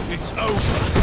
It's over.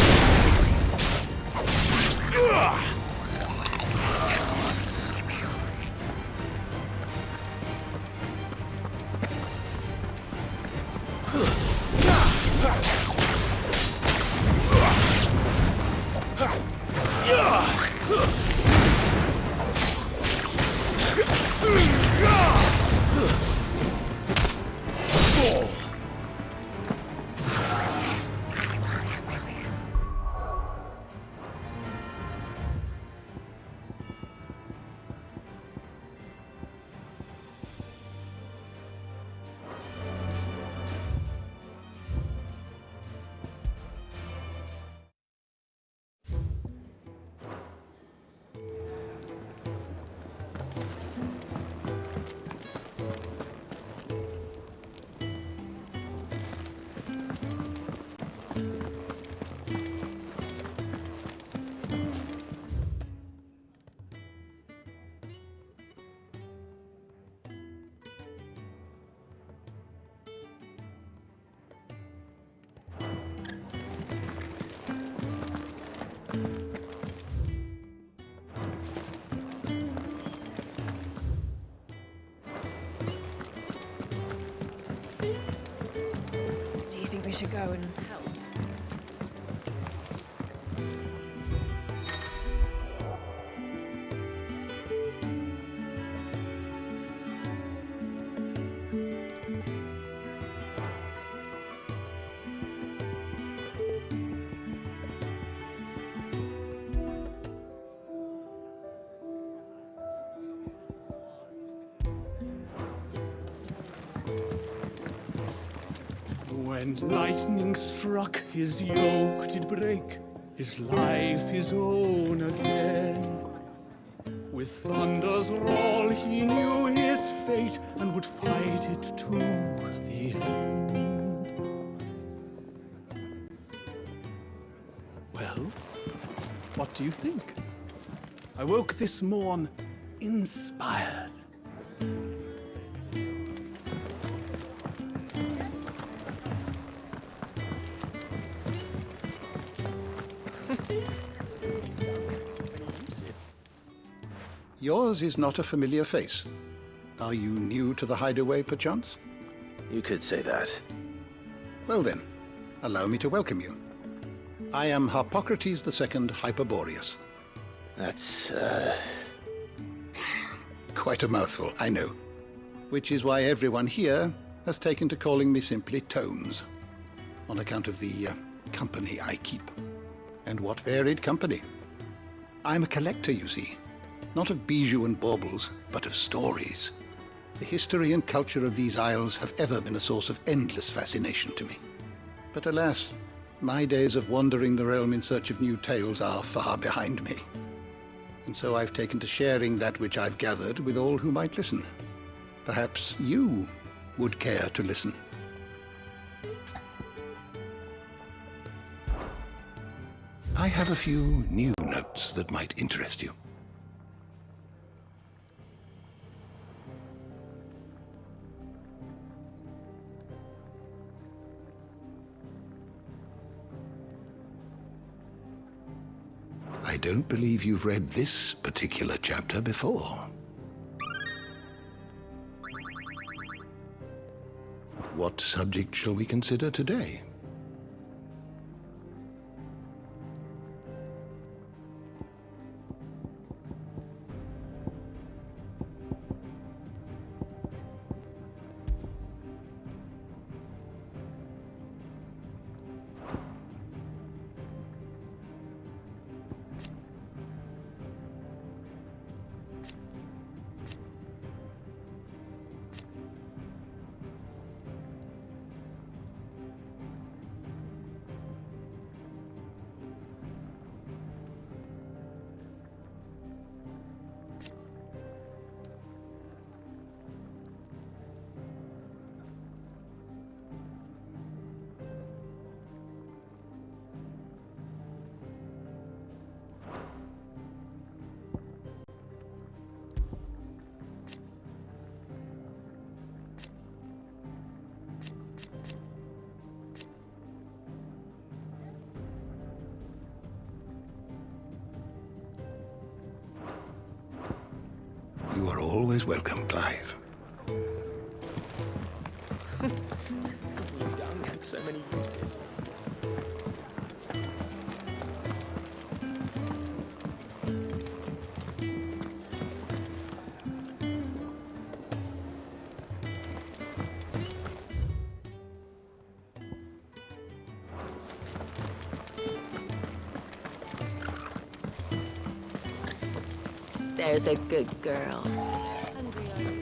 Do you think we should go and help? When lightning struck, his yoke did break, his life his own again. With thunder's roll he knew his fate, and would fight it to the end. Well, what do you think? I woke this morn inspired. Yours is not a familiar face. Are you new to the hideaway, perchance? You could say that. Well then, allow me to welcome you. I am Harpocrates II Hyperboreus. That's, Quite a mouthful, I know. Which is why everyone here has taken to calling me simply Tones, on account of the company I keep. And what varied company. I'm a collector, you see. Not of bijou and baubles, but of stories. The history and culture of these isles have ever been a source of endless fascination to me. But alas, my days of wandering the realm in search of new tales are far behind me. And so I've taken to sharing that which I've gathered with all who might listen. Perhaps you would care to listen. I have a few new notes that might interest you. I don't believe you've read this particular chapter before. What subject shall we consider today? You are always welcome, Clive. Young had so many uses. There's a good girl. Hungry, are you?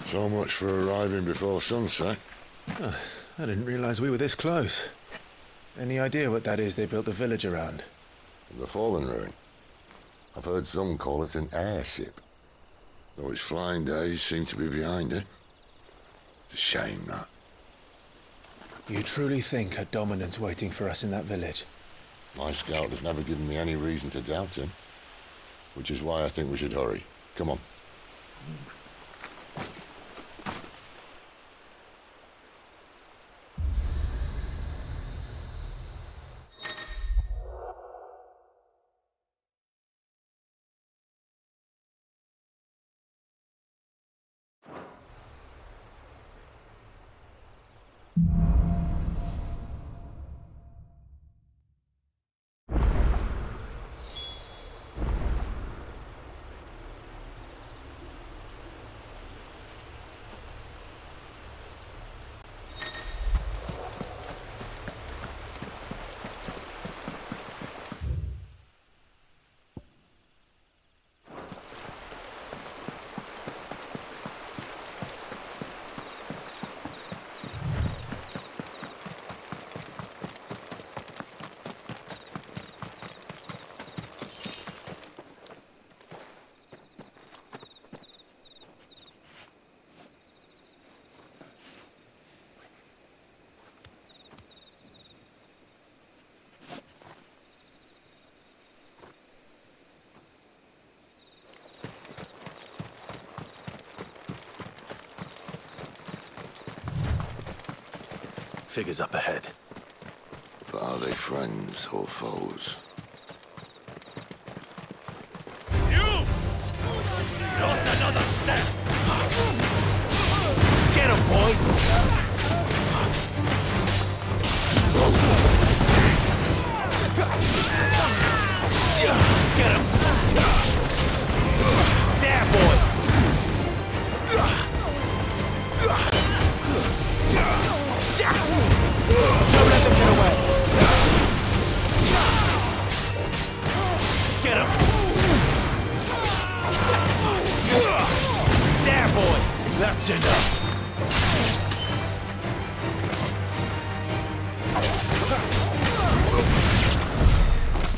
So much for arriving before sunset. I didn't realize we were this close. Any idea what that is they built the village around? The fallen ruin. I've heard some call it an airship. Though its flying days seem to be behind it. It's a shame, that. You truly think a dominant's waiting for us in that village? My scout has never given me any reason to doubt him. Which is why I think we should hurry. Come on. Figures up ahead. But are they friends or foes? Not another step! Get him, boy! Get him! There, boy! Don't let them get away! Get him! There, boy! That's enough!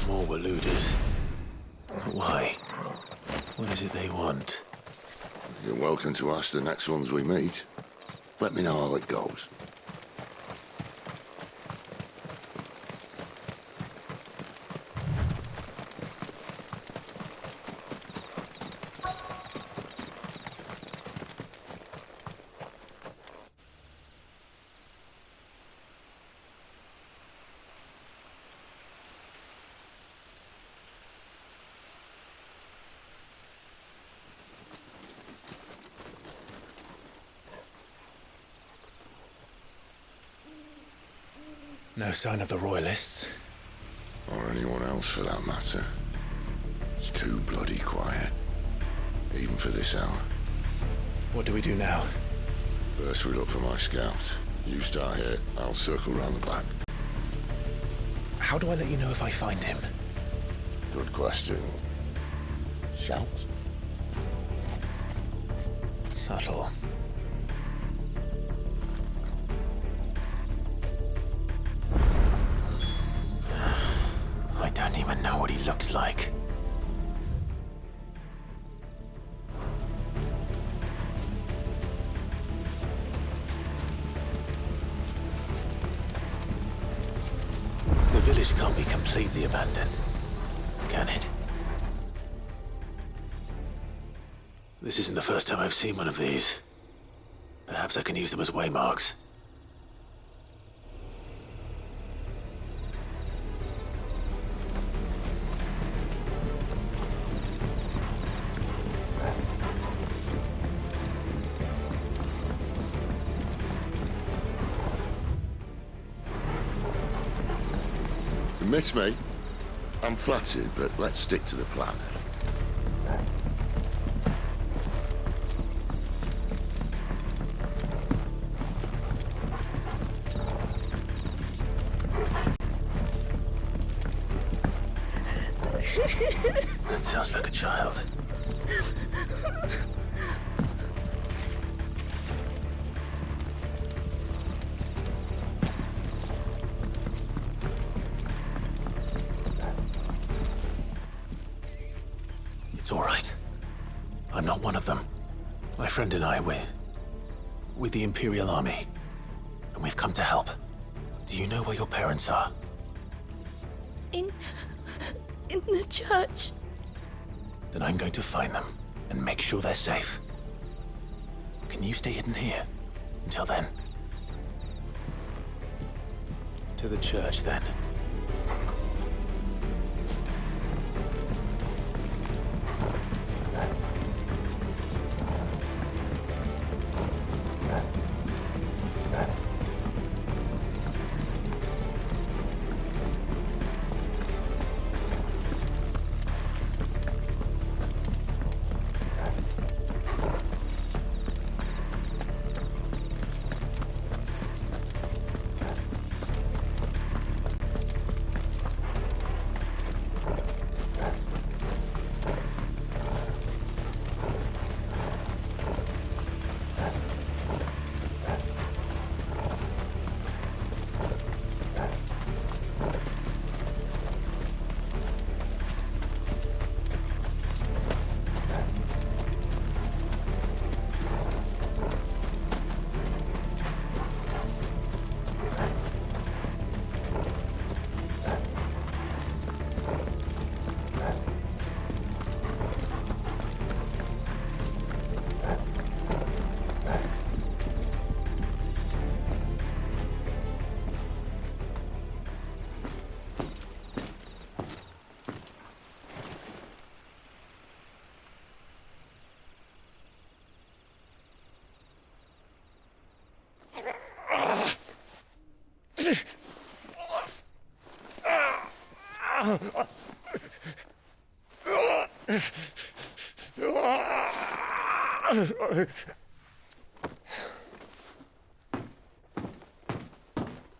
More Waluders. But why? What is it they want? You're welcome to ask the next ones we meet. Let me know how it goes. No sign of the Royalists. Or anyone else for that matter. It's too bloody quiet. Even for this hour. What do we do now? First we look for my scout. You start here, I'll circle round the back. How do I let you know if I find him? Good question. Shout? Subtle. I don't even know what he looks like. The village can't be completely abandoned, can it? This isn't the first time I've seen one of these. Perhaps I can use them as waymarks. You miss me? I'm flattered, but let's stick to the plan. That sounds like a child. It's all right. I'm not one of them. My friend and I, we're with the Imperial Army, and we've come to help. Do you know where your parents are? In the church. Then I'm going to find them and make sure they're safe. Can you stay hidden here until then? To the church, then.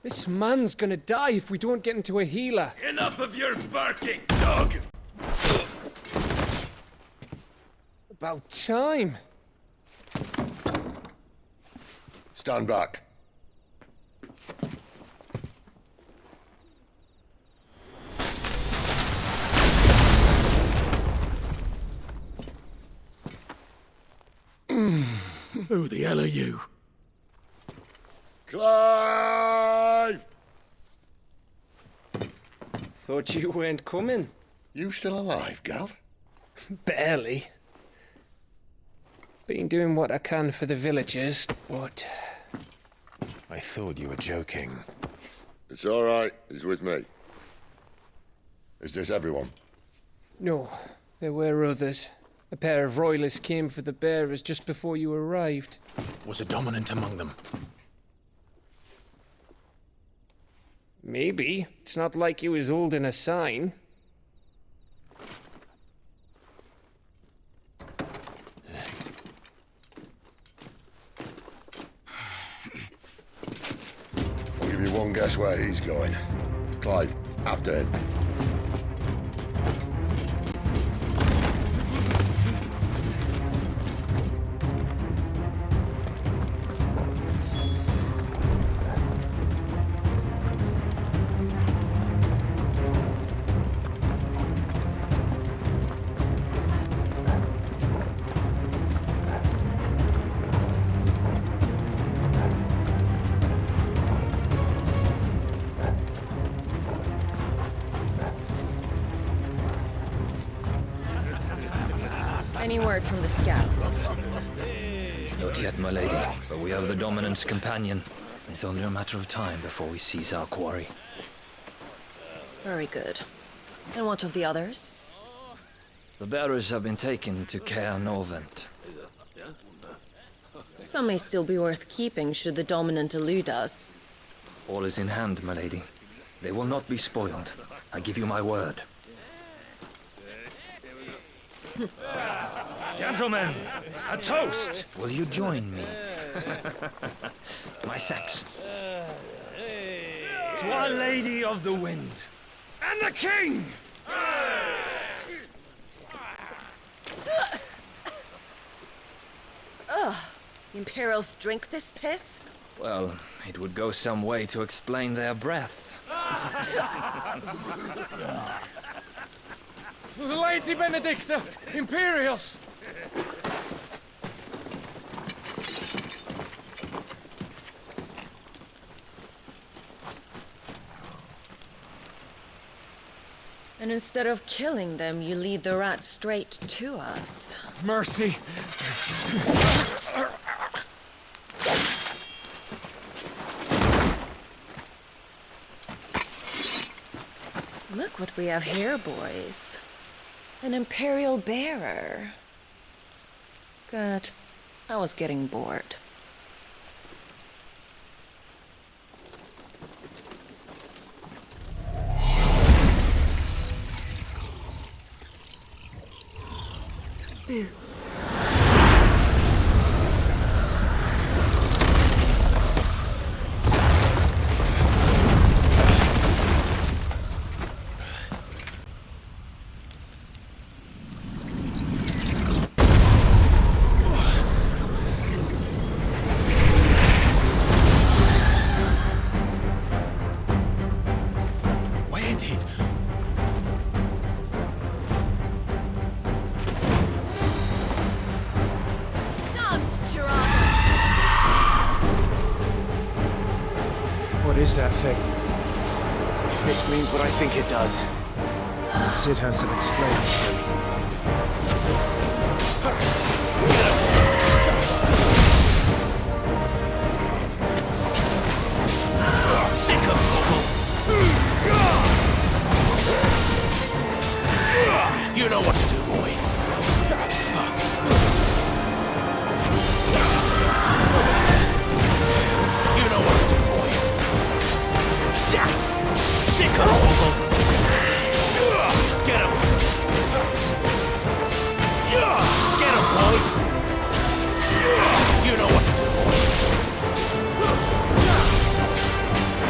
This man's gonna die if we don't get into a healer. Enough of your barking, dog! About time. Stand back. Who the hell are you? Clive! Thought you weren't coming. You still alive, Gav? Barely. Been doing what I can for the villagers, but... I thought you were joking. It's all right. He's with me. Is this everyone? No, there were others. A pair of royalists came for the bearers just before you arrived. Was a dominant among them? Maybe. It's not like he was holding a sign. I'll give you one guess where he's going. Clive, after him. heard from the scouts? Not yet, my lady, but we have the Dominant's companion. It's only a matter of time before we seize our quarry. Very good. And what of the others? The bearers have been taken to Caer Novent. Some may still be worth keeping should the Dominant elude us. All is in hand, my lady. They will not be spoiled. I give you my word. Gentlemen, a toast! Will you join me? My thanks. To Our Lady of the Wind and the King! Ugh. Imperials drink this piss? Well, it would go some way to explain their breath. Lady Benedicta! Imperials! And instead of killing them, you lead the rats straight to us. Mercy! Look what we have here, boys. An Imperial bearer. Good. I was getting bored. Boo. What is that thing? If this means what I think it does, then Sid has some explaining to do. Sick of trouble! You know what to do, boy. You know what to do, boy. Sick of trouble! Get him! Get him, boy! You know what to do, boy.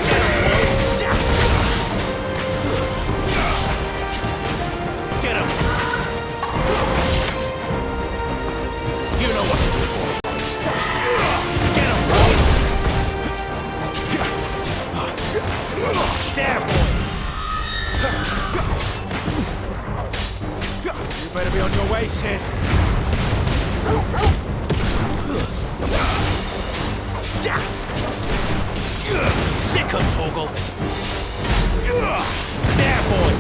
Get him, boy! Get him! You know what to do, boy. Get him, boy! There, boy! You better be on your way, Sid. Sick of Torgal. There, boy!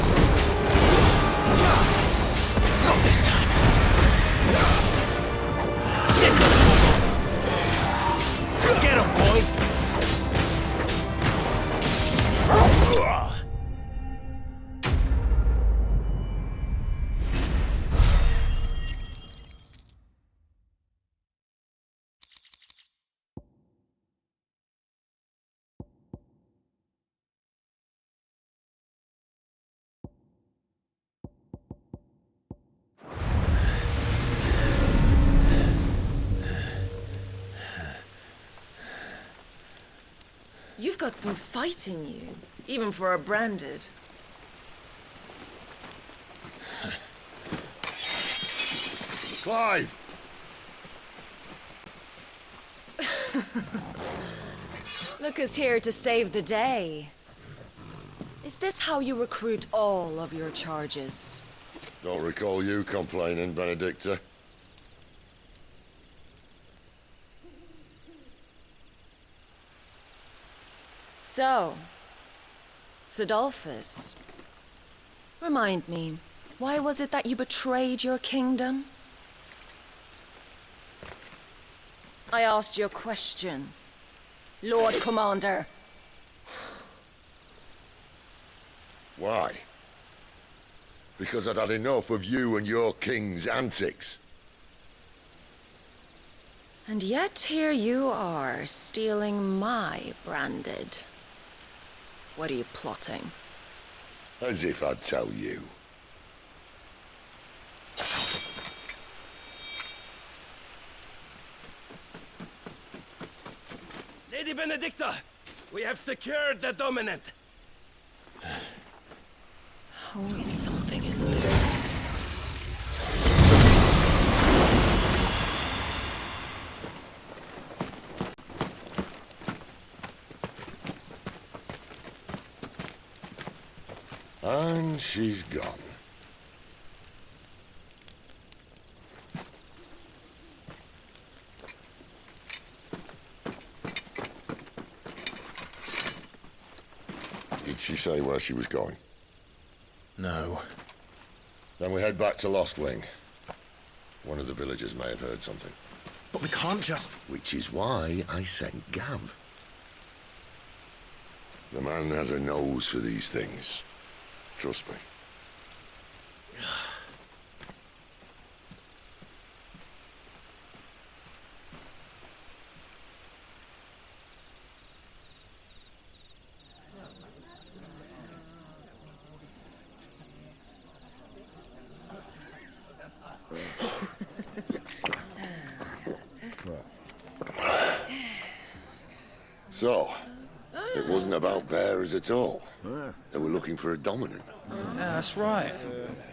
Not this time. Sick of Torgal. Get him, boy! You've got some fight in you, even for a branded. Clive! Look who's here to save the day. Is this how you recruit all of your charges? Don't recall you complaining, Benedicta. So, Sidolphus, remind me, why was it that you betrayed your kingdom? I asked you a question. Lord Commander. Why? Because I'd had enough of you and your king's antics. And yet here you are, stealing my branded. What are you plotting? As if I'd tell you. Lady Benedicta, we have secured the dominant. Always something, isn't there? And she's gone. Did she say where she was going? No. Then we head back to Lost Wing. One of the villagers may have heard something. But we can't just... Which is why I sent Gav. The man has a nose for these things. Trust me. So, it wasn't about bearers at all. They were looking for a dominant. Yeah, that's right.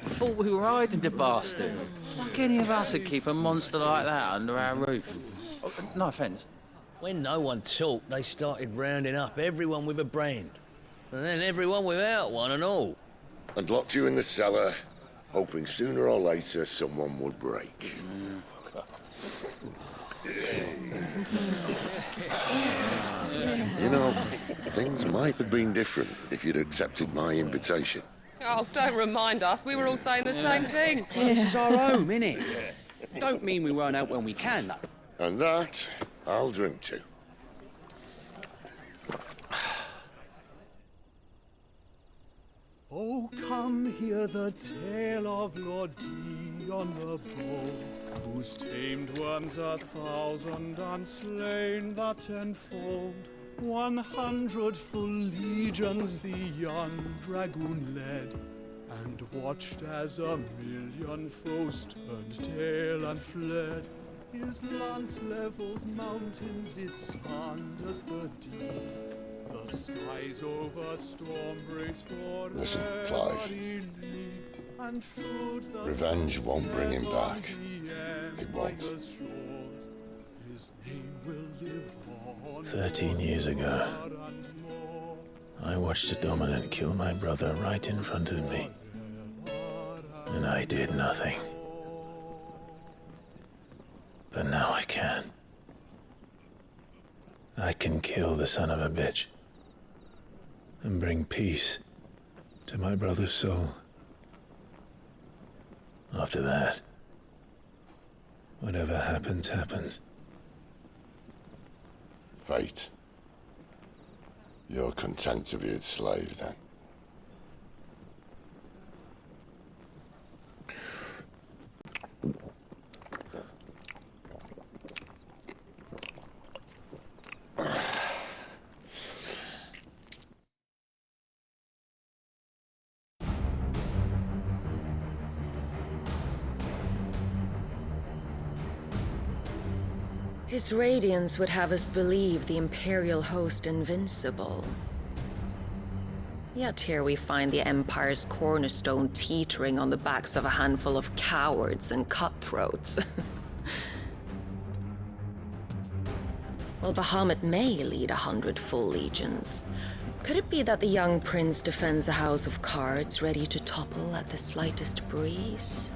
Thought we were hiding the bastard. Like any of us would keep a monster like that under our roof. Oh, no offence. When no one talked, they started rounding up everyone with a brand. And then everyone without one and all. And locked you in the cellar, hoping sooner or later someone would break. You know, things might have been different if you'd accepted my invitation. Oh, don't remind us. We were all saying the same thing. Well, this is our home, innit? Don't mean we won't out when we can, though. And that, I'll drink to. Oh, come hear the tale of Lord Dion the Bold, who's tamed worms 1,000 and slain the tenfold. 100 full legions the young dragoon led, and watched as 1,000,000 foes turned tail and fled. His lance levels mountains, it sanders the deep. The skies over storm breaks for Listen, Clive. Revenge won't bring him back. It won't. 13 years ago, I watched a dominant kill my brother right in front of me. And I did nothing. But now I can. I can kill the son of a bitch. And bring peace to my brother's soul. After that, whatever happens, happens. Fate. You're content to be its slave, then? His radiance would have us believe the Imperial host invincible. Yet here we find the Empire's cornerstone teetering on the backs of a handful of cowards and cutthroats. Well, Bahamut may lead 100 full legions. Could it be that the young prince defends a house of cards ready to topple at the slightest breeze?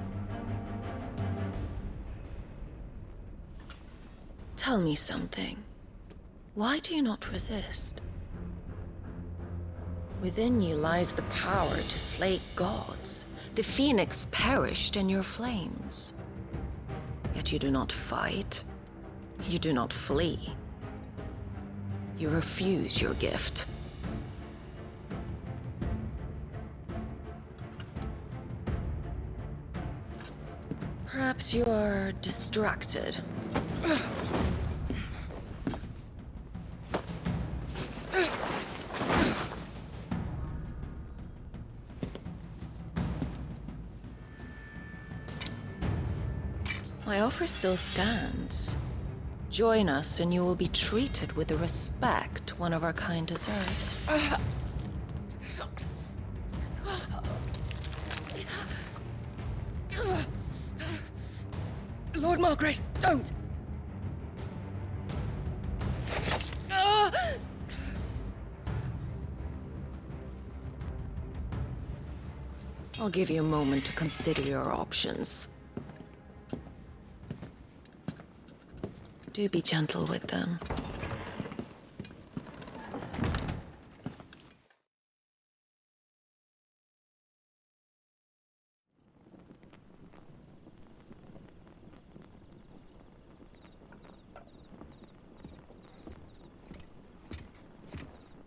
Tell me something. Why do you not resist? Within you lies the power to slay gods. The phoenix perished in your flames. Yet you do not fight. You do not flee. You refuse your gift. Perhaps you are distracted. My offer still stands. Join us and you will be treated with the respect one of our kind deserves. Lord Margrace, don't! I'll give you a moment to consider your options. Do be gentle with them.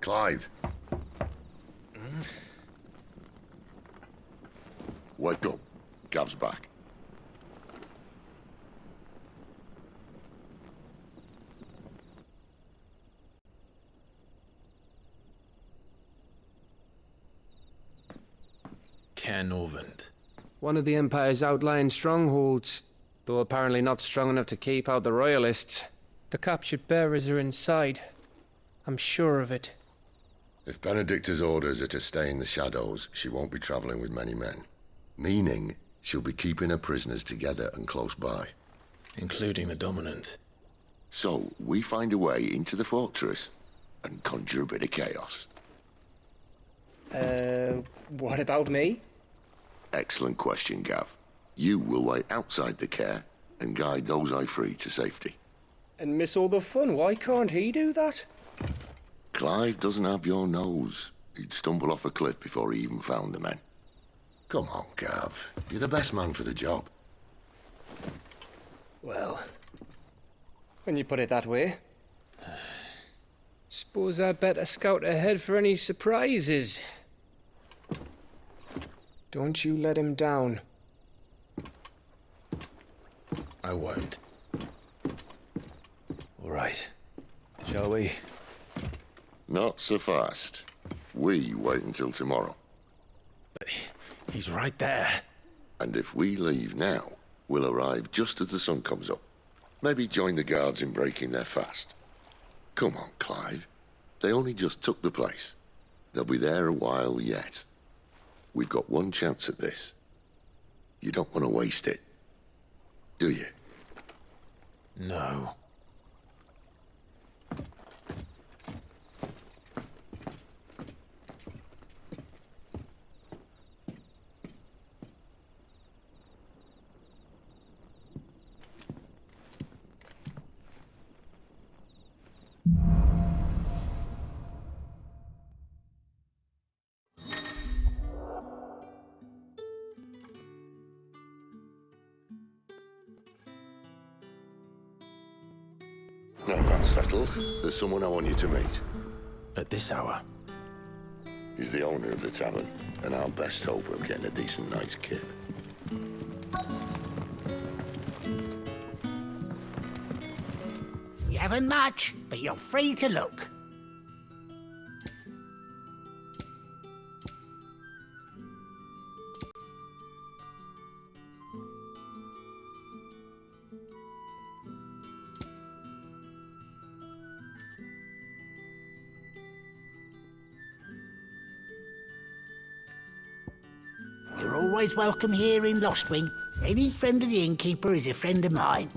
Clive. Wake up. Gav's back. Norvend. One of the Empire's outlying strongholds, though apparently not strong enough to keep out the Royalists. The captured bearers are inside. I'm sure of it. If Benedicta's orders are to stay in the shadows, she won't be travelling with many men. Meaning, she'll be keeping her prisoners together and close by. Including the Dominant. So, we find a way into the fortress and conjure a bit of chaos. What about me? Excellent question, Gav. You will wait outside the care and guide those I free to safety. And miss all the fun. Why can't he do that? Clive doesn't have your nose. He'd stumble off a cliff before he even found the men. Come on, Gav. You're the best man for the job. Well, when you put it that way. Suppose I'd better scout ahead for any surprises. Don't you let him down. I won't. All right. Shall we? Not so fast. We wait until tomorrow. But he's right there. And if we leave now, we'll arrive just as the sun comes up. Maybe join the guards in breaking their fast. Come on, Clive. They only just took the place. They'll be there a while yet. We've got one chance at this. You don't want to waste it, do you? No. Now that's settled. There's someone I want you to meet. At this hour? He's the owner of the tavern, and our best hope of getting a decent night's kip. You haven't much, but you're free to look. You're always welcome here in Lostwing. Any friend of the innkeeper is a friend of mine.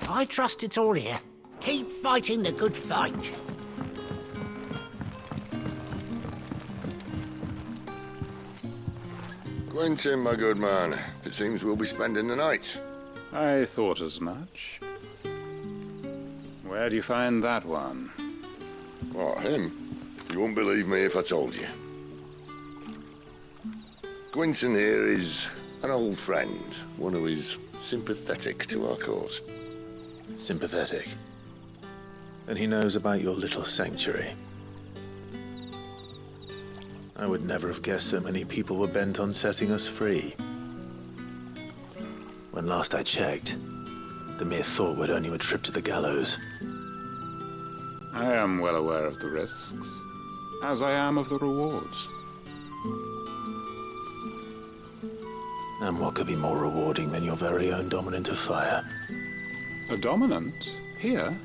I trust it's all here. Keep fighting the good fight. Quentin, my good man. It seems we'll be spending the night. I thought as much. Where do you find that one? What, him? You wouldn't believe me if I told you. Quinton here is an old friend, one who is sympathetic to our cause. Sympathetic? And he knows about your little sanctuary. I would never have guessed so many people were bent on setting us free. When last I checked, the mere thought would earn you a trip to the gallows. I am well aware of the risks, as I am of the rewards. And what could be more rewarding than your very own dominant of fire? A dominant? Here?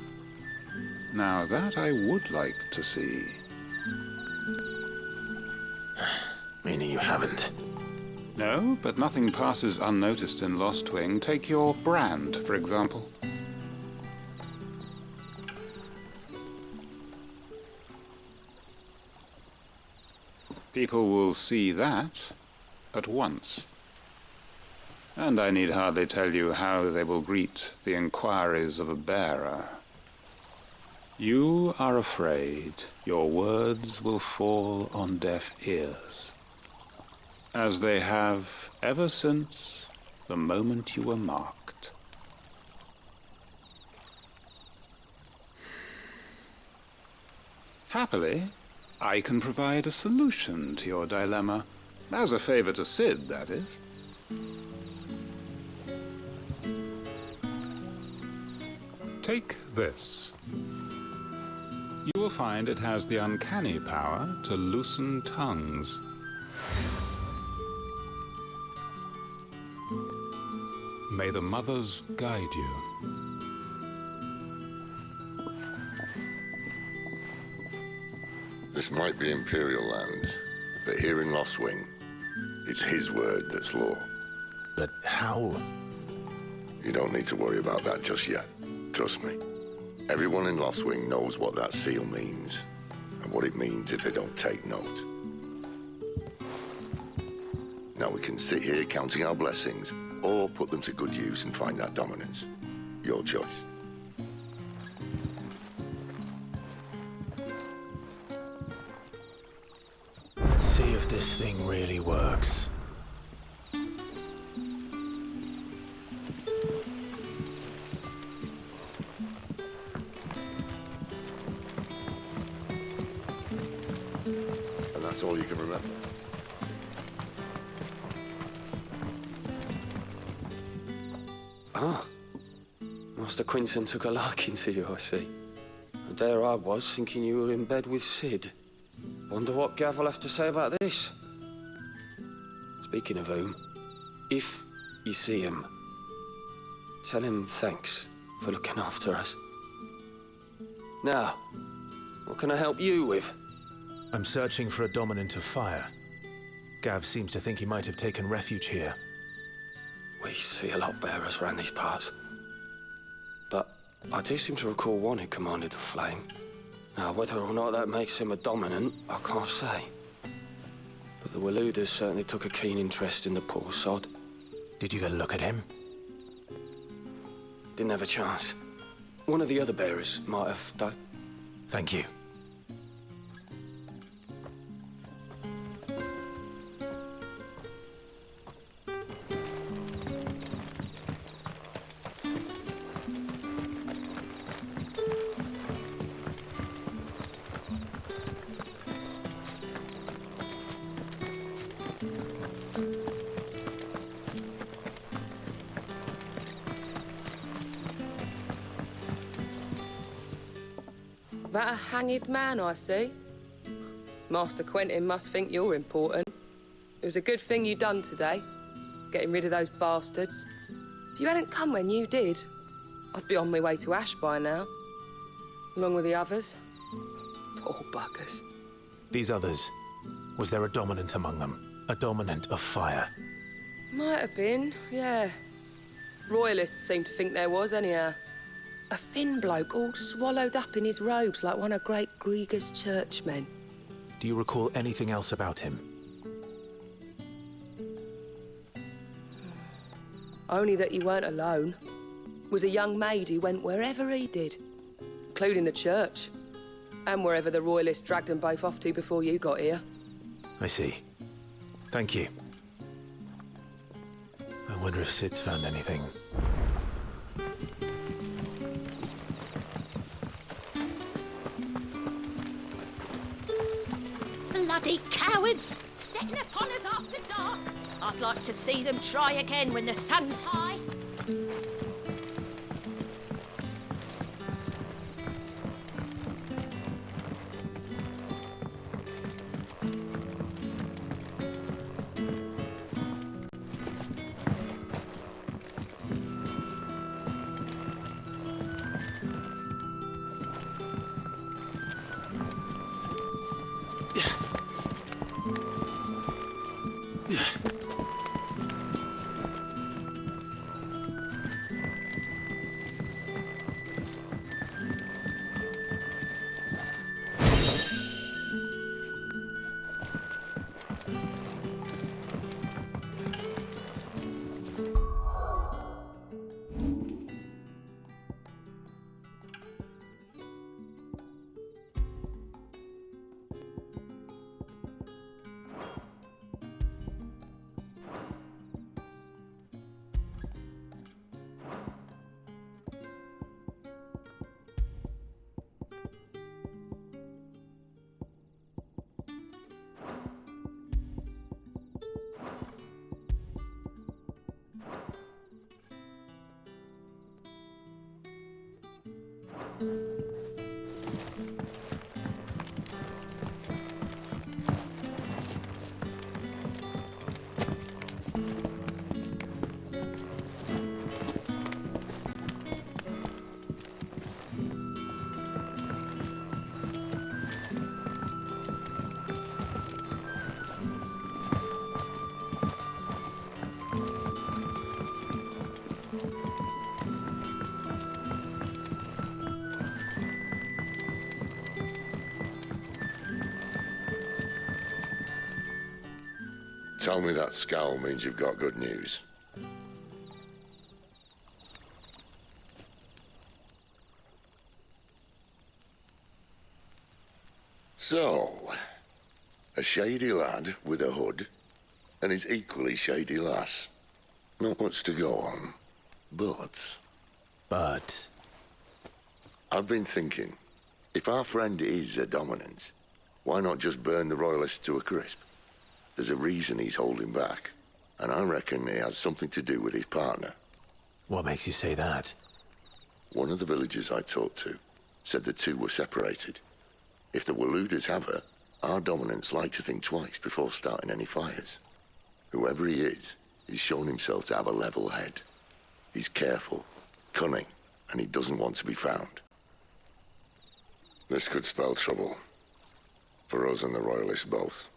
Now that I would like to see. Meaning you haven't? No, but nothing passes unnoticed in Lost Wing. Take your brand, for example. People will see that at once. And I need hardly tell you how they will greet the inquiries of a bearer. You are afraid your words will fall on deaf ears, as they have ever since the moment you were marked. Happily, I can provide a solution to your dilemma. As a favor to Sid, that is. Take this. You will find it has the uncanny power to loosen tongues. May the mothers guide you. This might be Imperial land, but here in Lost Wing, it's his word that's law. But how? You don't need to worry about that just yet. Trust me. Everyone in Lost Wing knows what that seal means, and what it means if they don't take note. Now we can sit here counting our blessings, or put them to good use and find that dominance. Your choice. Let's see if this thing really works. And that's all you can remember. Ah. Master Quinton took a liking to you, I see. And there I was, thinking you were in bed with Sid. Wonder what Gav will have to say about this. Speaking of whom, if you see him, tell him thanks for looking after us. Now, what can I help you with? I'm searching for a dominant of fire. Gav seems to think he might have taken refuge here. We see a lot bearers around these parts. But I do seem to recall one who commanded the flame. Now, whether or not that makes him a dominant, I can't say. But the Waluders certainly took a keen interest in the poor sod. Did you get a look at him? Didn't have a chance. One of the other bearers might have done. Thank you. That a hanged man, I see. Master Quentin must think you're important. It was a good thing you done today, getting rid of those bastards. If you hadn't come when you did, I'd be on my way to Ash by now, along with the others. Poor buggers. These others, was there a dominant among them? A dominant of fire? Might have been, yeah. Royalists seem to think there was, anyhow. A thin bloke all swallowed up in his robes like one of Great Grieger's churchmen. Do you recall anything else about him? Only that he weren't alone. Was a young maid who went wherever he did, including the church, and wherever the Royalists dragged them both off to before you got here. I see. Thank you. wonder if Sid's found anything. Bloody cowards! Setting upon us after dark. I'd like to see them try again when the sun's high. Tell me that scowl means you've got good news. So, a shady lad with a hood and his equally shady lass. Not much to go on, but... But? I've been thinking, if our friend is a dominant, why not just burn the royalists to a crisp? There's a reason he's holding back, and I reckon it has something to do with his partner. What makes you say that? One of the villagers I talked to said the two were separated. If the Waluders have her, our dominants like to think twice before starting any fires. Whoever he is, he's shown himself to have a level head. He's careful, cunning, and he doesn't want to be found. This could spell trouble. For us and the Royalists both.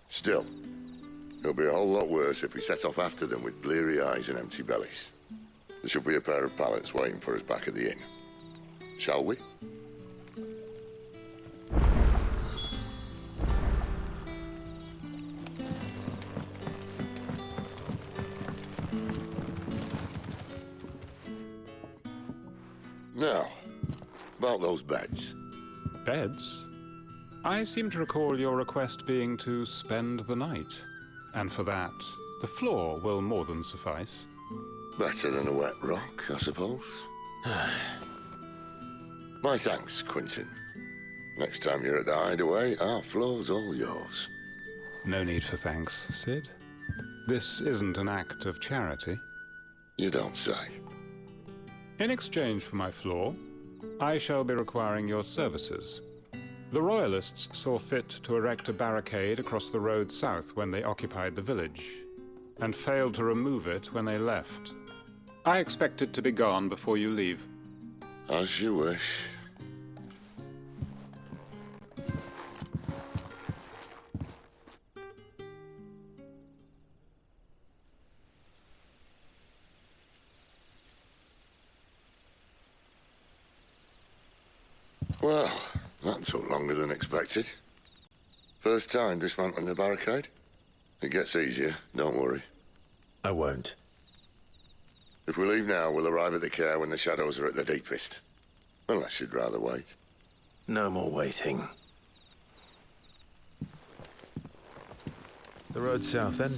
Still, it'll be a whole lot worse if we set off after them with bleary eyes and empty bellies. There should be a pair of pallets waiting for us back at the inn. Shall we? Now, about those beds. Beds? I seem to recall your request being to spend the night. And for that, the floor will more than suffice. Better than a wet rock, I suppose. My thanks, Quentin. Next time you're at the hideaway, our floor's all yours. No need for thanks, Sid. This isn't an act of charity. You don't say. In exchange for my floor, I shall be requiring your services. The Royalists saw fit to erect a barricade across the road south when they occupied the village, and failed to remove it when they left. I expect it to be gone before you leave. As you wish. Well, that took longer than expected. First time dismantling a barricade? It gets easier, don't worry. I won't. If we leave now, we'll arrive at the care when the shadows are at their deepest. Unless you'd rather wait. No more waiting. The road south, then?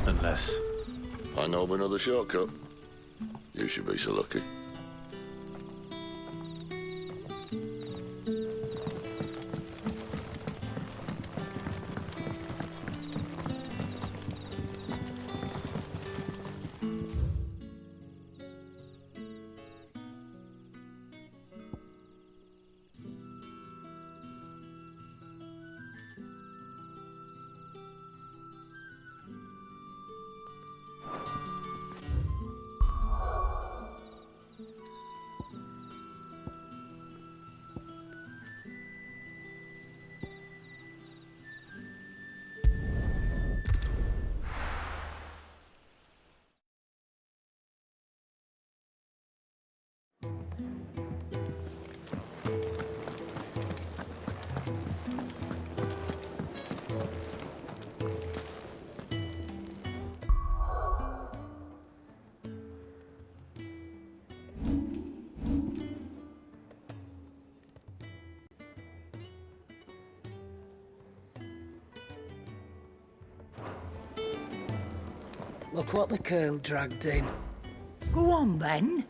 Unless... I know of another shortcut. You should be so lucky. Look what the curl dragged in. Go on, then.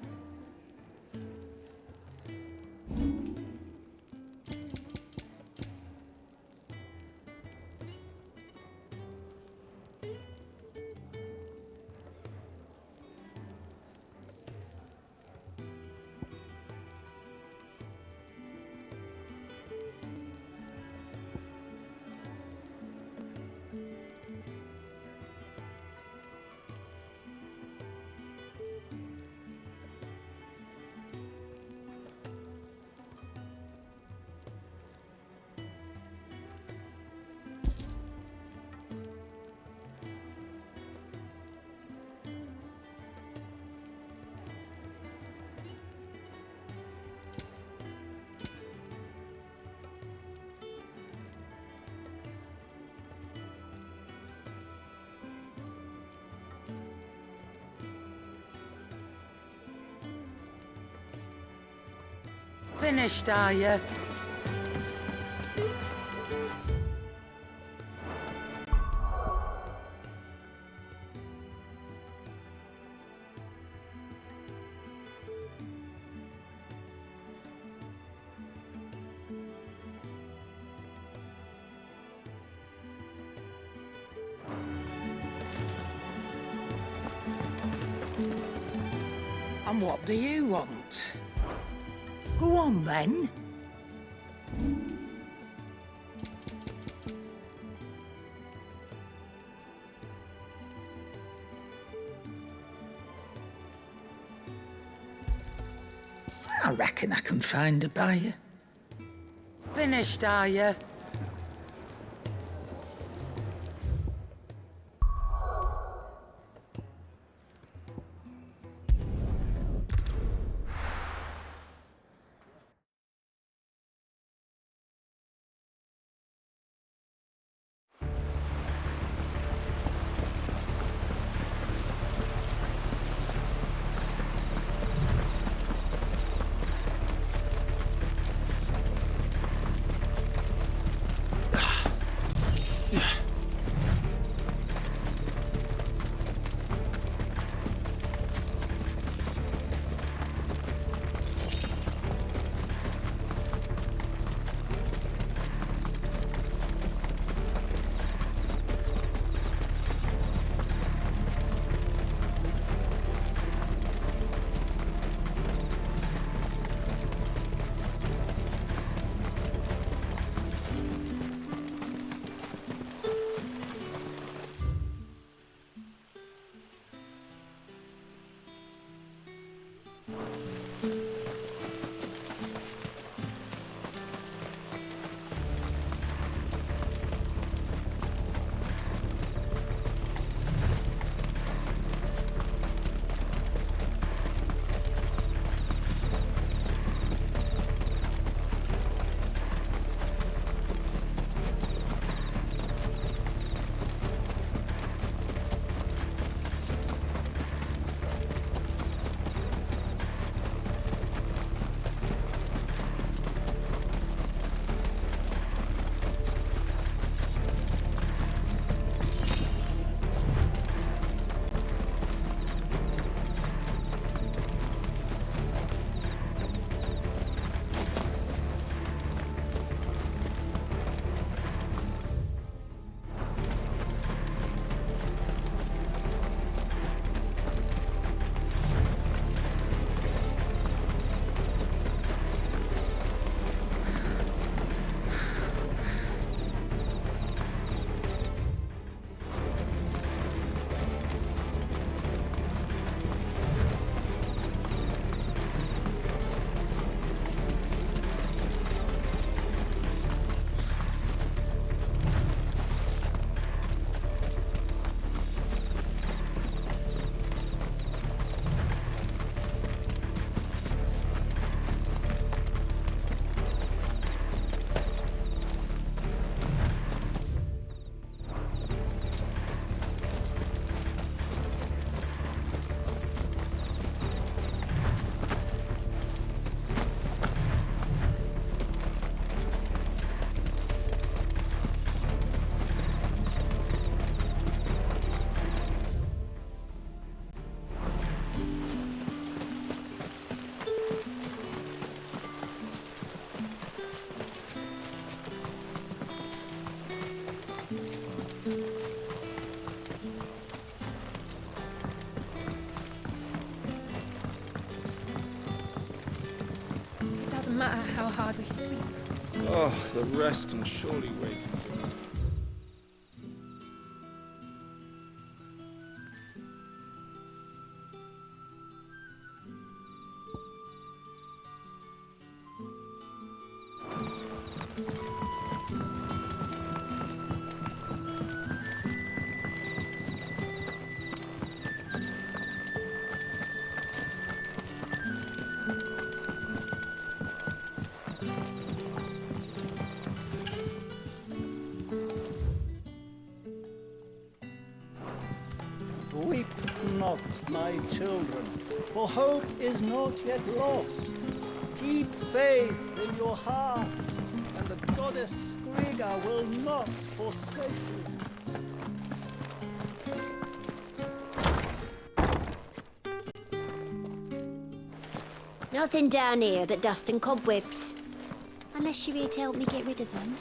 Finished, are you? And what do you want? Go on, then. I reckon I can find a buyer. Finished, are you? Doesn't matter how hard we sweep. Oh, the rest can surely wait until... Weep not, my children, for hope is not yet lost. Keep faith in your hearts, and the goddess Skriga will not forsake you. Nothing down here but dust and cobwebs. Unless you're here to help me get rid of them.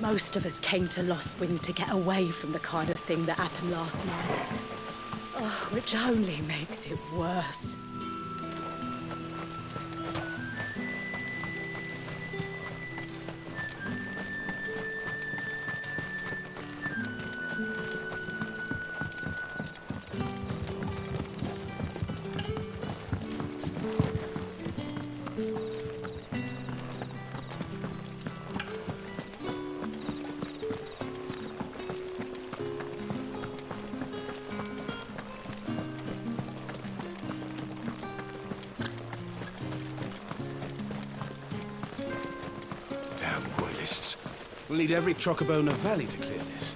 Most of us came to Lost Wing to get away from the kind of thing that happened last night. Oh, which only makes it worse. We'll need every Chocobo in the valley to clear this.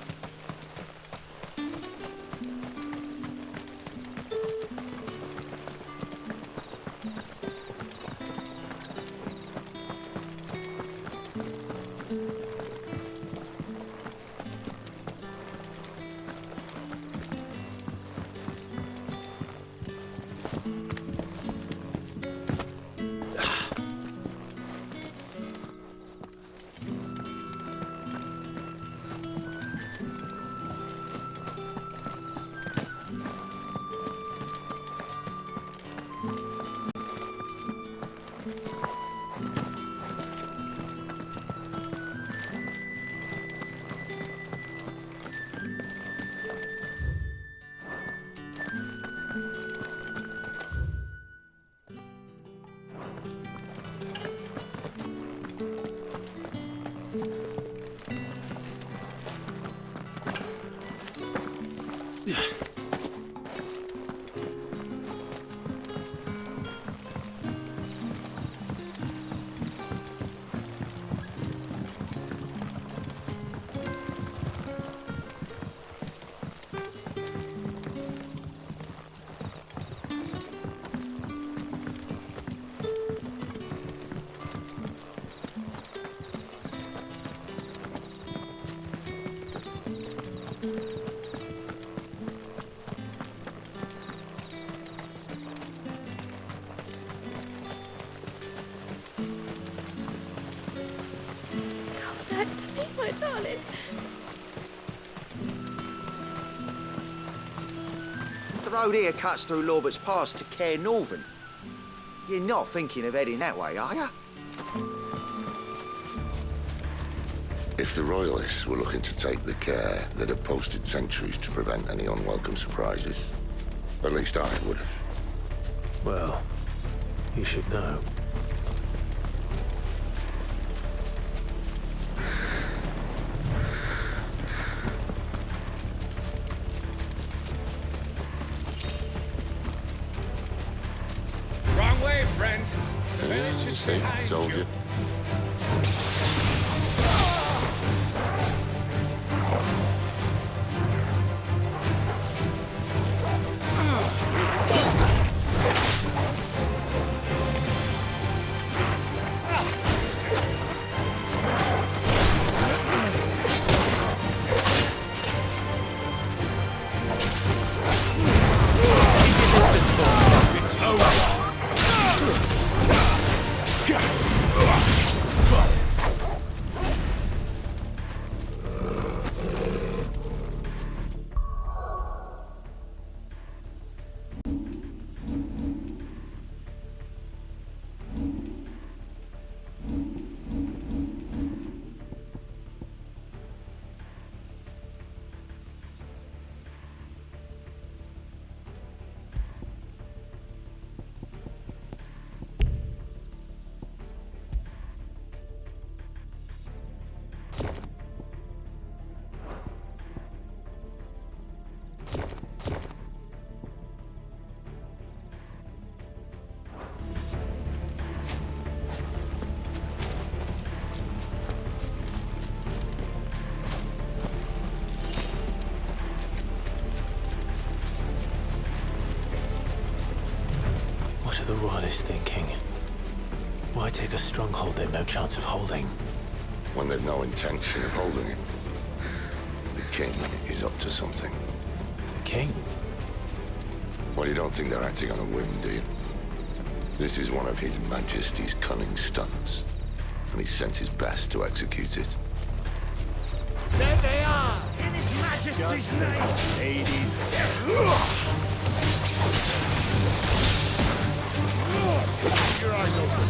back to me, my darling. The road here cuts through Lorbert's Pass to Care Northern. You're not thinking of heading that way, are you? If the Royalists were looking to take the care, they'd have posted sentries to prevent any unwelcome surprises. At least I would have. Well, you should know. Wrong way, friend. The village is See, behind told you. you. What are the Royalists thinking? Why take a stronghold they've no chance of holding? When they've no intention of holding it. The king is up to something. The king? Well, you don't think they're acting on a whim, do you? This is one of His Majesty's cunning stunts, and he's sent his best to execute it. There they are! In His Majesty's name! Ladies! Keep your eyes open.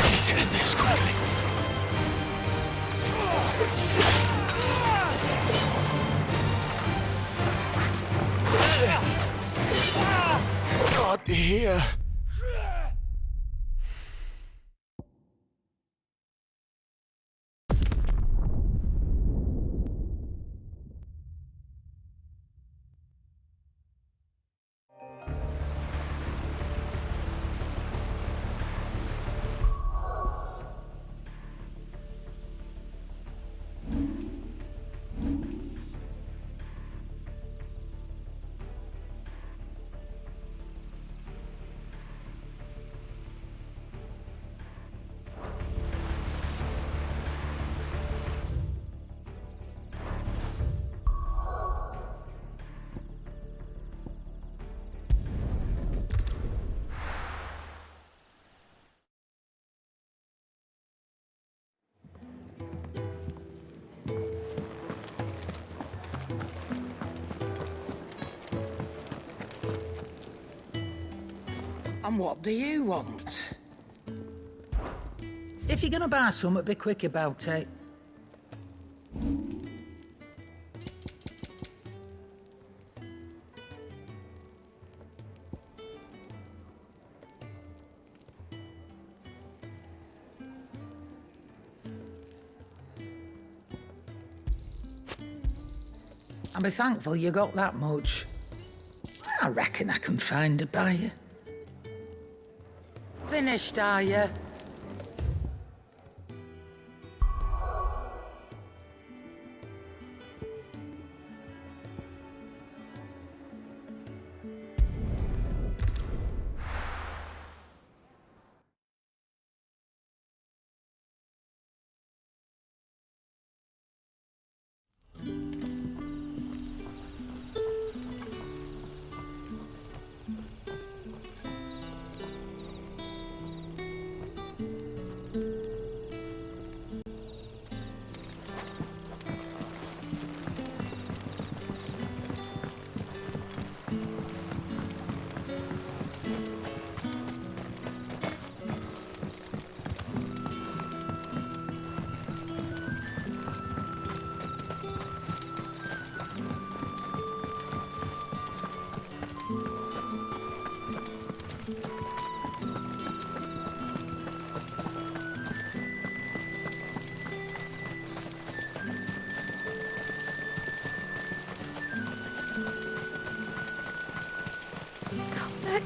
Need to end this quickly. God, here. And what do you want? If you're gonna buy something, be quick about it. And be thankful you got that much. I reckon I can find a buyer. Finished, are you?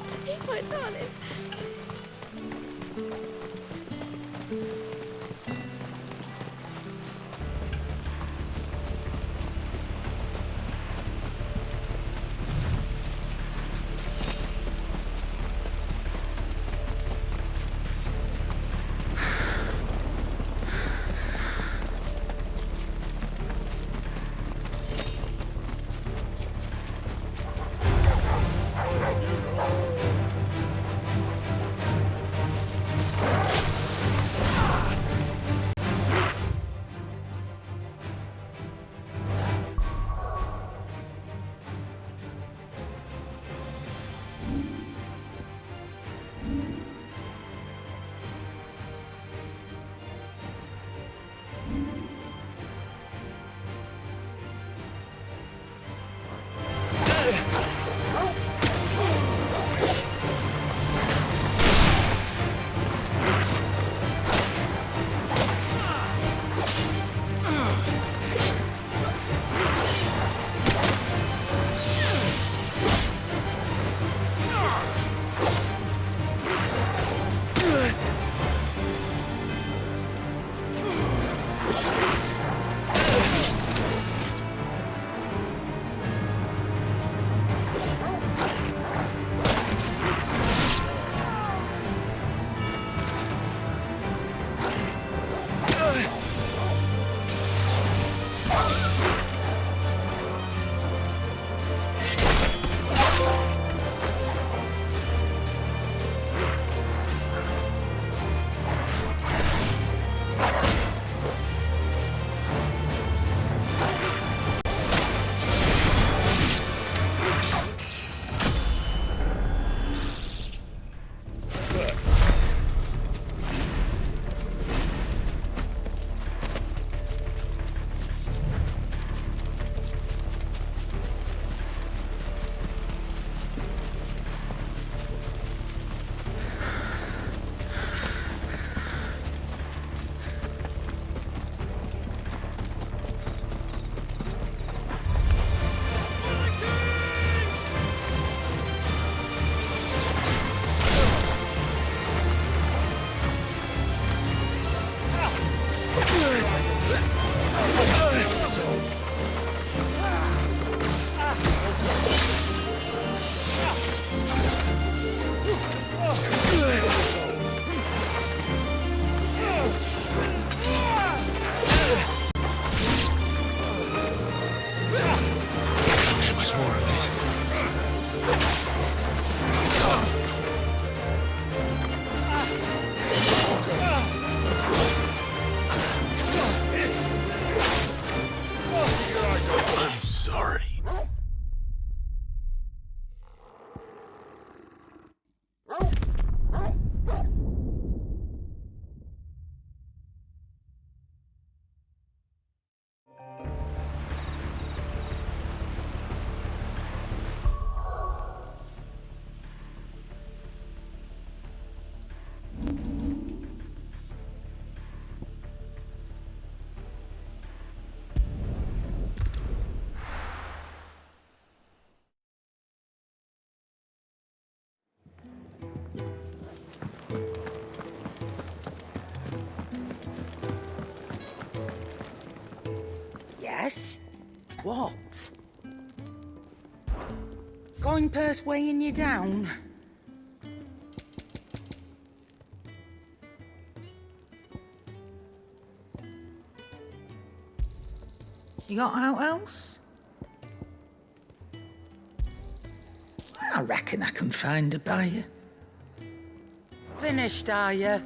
Take my darling. Yes? What? Going purse weighing you down? You got out else? I reckon I can find a buyer. Finished, are you?